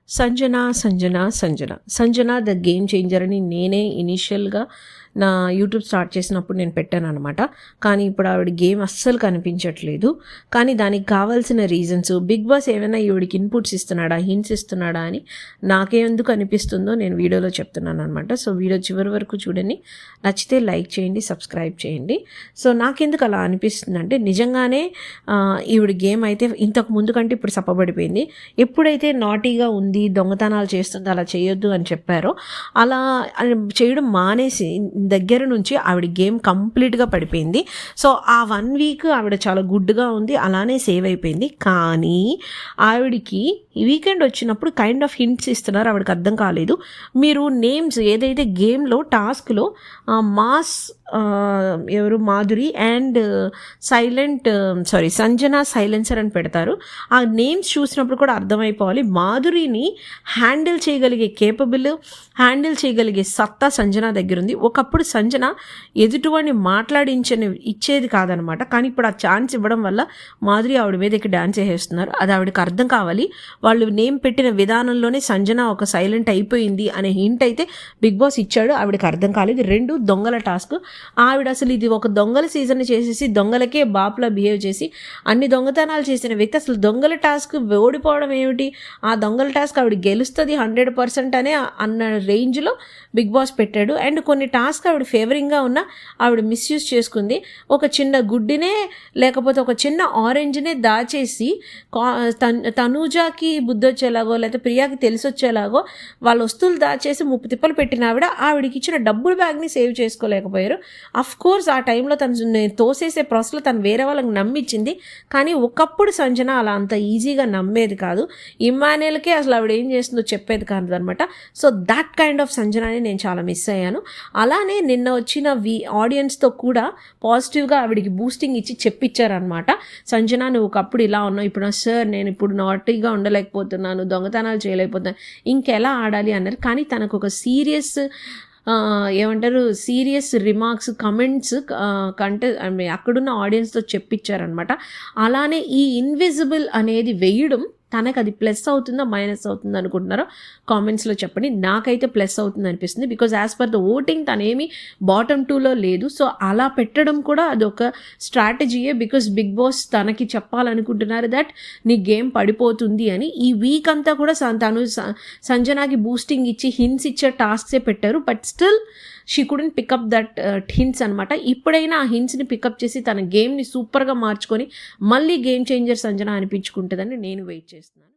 Sanjana the game changer అని నేనే ఇనిషియల్గా నా యూట్యూబ్ స్టార్ట్ చేసినప్పుడు నేను పెట్టాను అనమాట. కానీ ఇప్పుడు ఆవిడ గేమ్ అస్సలు కనిపించట్లేదు. కానీ దానికి కావాల్సిన రీజన్స్ బిగ్ బాస్ ఏమైనా ఈవిడికి ఇన్పుట్స్ ఇస్తున్నాడా, హింట్స్ ఇస్తున్నాడా అని నాకెందుకు అనిపిస్తుందో నేను వీడియోలో చెప్తున్నాను అనమాట. సో వీడియో చివరి వరకు చూడండి, నచ్చితే లైక్ చేయండి, సబ్స్క్రైబ్ చేయండి. సో నాకెందుకు అలా అనిపిస్తుంది అంటే నిజంగానే ఈవిడ గేమ్ అయితే ఇంతకు ముందు కంటే ఇప్పుడు సప్పబడిపోయింది. ఎప్పుడైతే నాటీగా ఉంది, దొంగతనాలు చేస్తుంది, అలా చేయొద్దు అని చెప్పారో అలా చేయడం మానేసి దగ్గర నుంచి ఆవిడ గేమ్ కంప్లీట్గా పడిపోయింది. సో ఆ 1 వీక్ ఆవిడ చాలా గుడ్గా ఉంది, అలానే సేవ్ అయిపోయింది. కానీ ఆవిడికి ఈ వీకెండ్ వచ్చినప్పుడు కైండ్ ఆఫ్ హింట్స్ ఇస్తున్నారు, ఆవిడకి అర్థం కాలేదు. మీరు నేమ్స్ ఏదైతే గేమ్లో టాస్క్లో మాస్ ఎవరు మాధురి అండ్ సంజన సైలెన్సర్ అని పెడతారు. ఆ నేమ్స్ చూసినప్పుడు కూడా అర్థమైపోవాలి మాధురిని హ్యాండిల్ చేయగలిగే హ్యాండిల్ చేయగలిగే సత్తా సంజన దగ్గర ఉంది. ఒకప్పుడు సంజన ఎదుటివాడిని ఇచ్చేది కాదనమాట. కానీ ఇప్పుడు ఆ ఛాన్స్ ఇవ్వడం వల్ల మాధురి ఆవిడ మీద డాన్స్ వేసేస్తున్నారు. అది ఆవిడకి అర్థం కావాలి. వాళ్ళు నేమ్ పెట్టిన విధానంలోనే సంజన ఒక సైలెంట్ అయిపోయింది అనే హింట్ అయితే బిగ్ బాస్ ఇచ్చాడు, ఆవిడకి అర్థం కాలేదు. 2 దొంగల టాస్క్. ఆవిడ అసలు ఇది ఒక దొంగల సీజన్ చేసేసి దొంగలకే బాపులా బిహేవ్ చేసి అన్ని దొంగతనాలు చేసిన వ్యక్తి అసలు దొంగల టాస్క్ ఓడిపోవడం ఏమిటి, ఆ దొంగల టాస్క్ ఆవిడ గెలుస్తుంది 100% అనే అన్న రేంజ్లో బిగ్ బాస్ పెట్టాడు. అండ్ కొన్ని టాస్క్ ఆవిడ ఫేవరింగ్గా ఉన్న ఆవిడ మిస్యూజ్ చేసుకుంది. ఒక చిన్న గుడ్డినే లేకపోతే ఒక చిన్న ఆరెంజ్నే దాచేసి తనూజాకి బుద్ధి వచ్చేలాగో లేకపోతే ప్రియాకి తెలిసి వచ్చేలాగో వాళ్ళ వస్తువులు దాచేసి 30 తిప్పలు పెట్టిన ఆవిడకి ఇచ్చిన డబ్బుల బ్యాగ్ని సేవ్ చేసుకోలేకపోయారు. అఫ్ కోర్స్ ఆ టైంలో తను తోసేసే ప్రాసెస్లో తను వేరే వాళ్ళకి నమ్మించింది. కానీ ఒకప్పుడు సంజన అలా అంత ఈజీగా నమ్మేది కాదు. ఇమ్మాన్యుయల్కే అసలు ఆవిడ ఏం చేస్తుందో చెప్పేది కాదు అనమాట. సో దట్ కైండ్ ఆఫ్ సంజనాని నేను చాలా మిస్ అయ్యాను. అలానే నిన్న వచ్చిన ఆడియన్స్తో కూడా పాజిటివ్గా ఆవిడికి బూస్టింగ్ ఇచ్చి చెప్పించారనమాట. సంజన నువ్వు ఒకప్పుడు ఇలా ఉన్నావు, ఇప్పుడు సార్ నేను ఇప్పుడు నాటీగా ఉండలేకపోతున్నాను, దొంగతనాలు చేయలేకపోతున్నాను, ఇంకెలా ఆడాలి అన్నారు. కానీ తనకు ఒక సీరియస్ రిమార్క్స్ కమెంట్స్ అక్కడున్న ఆడియన్స్తో చెప్పించారనమాట. అలానే ఈ ఇన్విజిబుల్ అనేది వేయడం తనకు అది ప్లస్ అవుతుందా మైనస్ అవుతుందా అనుకుంటున్నారో కామెంట్స్లో చెప్పండి. నాకైతే ప్లస్ అవుతుంది అనిపిస్తుంది. Because as per the voting తనేమి బాటమ్ 2లో లేదు. సో అలా పెట్టడం కూడా అదొక స్ట్రాటజీయే. బికాజ్ బిగ్ బాస్ తనకి చెప్పాలనుకుంటున్నారు దట్ నీ గేమ్ పడిపోతుంది అని. ఈ వీక్ అంతా కూడా తను సంజనాకి బూస్టింగ్ ఇచ్చి హింట్స్ ఇచ్చే టాస్క్సే పెట్టారు. But still she couldn't pick up హింట్స్ అనమాట. ఇప్పుడైనా ఆ హింట్స్ని పికప్ చేసి తన గేమ్ని సూపర్గా మార్చుకొని మళ్ళీ గేమ్ చేంజర్ సంజన అనిపించుకుంటుందని నేను వెయిట్ చేస్తున్నాను.